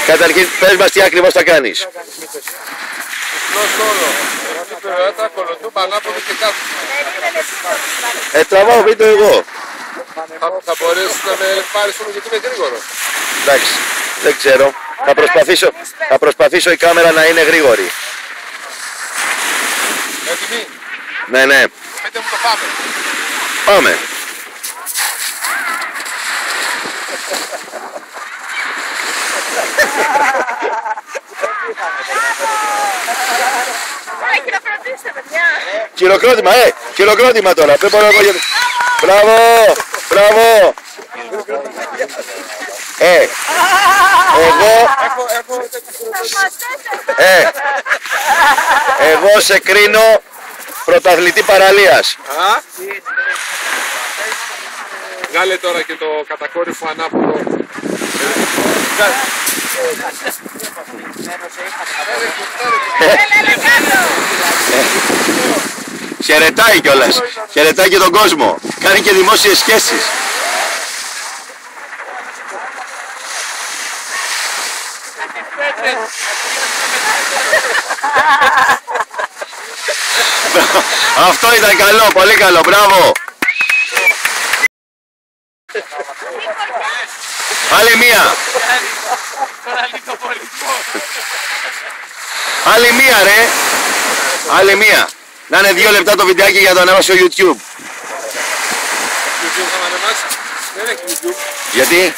Καταρχήν, πες μας τι ακριβώς θα κάνεις. Τραβάω βίντεο εγώ. Θα μπορέσεις να με πάρεις όμως γιατί είμαι γρήγορο. Εντάξει, δεν ξέρω. Θα προσπαθήσω η κάμερα να είναι γρήγορη. Έτοιμοι? Ναι, ναι. Πείτε μου το πάμε. Πάμε. Χειροκρότημα, χειροκρότημα τώρα. Δεν μπορώ εγώ. Μπράβο, μπράβο. Εγώ σε κρίνω πρωταθλητή παραλίας. Βγάλε τώρα και το κατακόρυφο ανάποδο. Χαιρετάει κιόλας. Χαιρετάει και τον κόσμο. Κάνει και δημόσιες σχέσεις. Αυτό ήταν καλό, πολύ καλό, μπράβο. Άλλη μία. Άλλη μία ρε. Άλλη μία. Να είναι 2 λεπτά το βιντεάκι για να το ανέβασω στο YouTube. YouTube θα με ανεβάσει. Δεν έχει YouTube. Γιατί?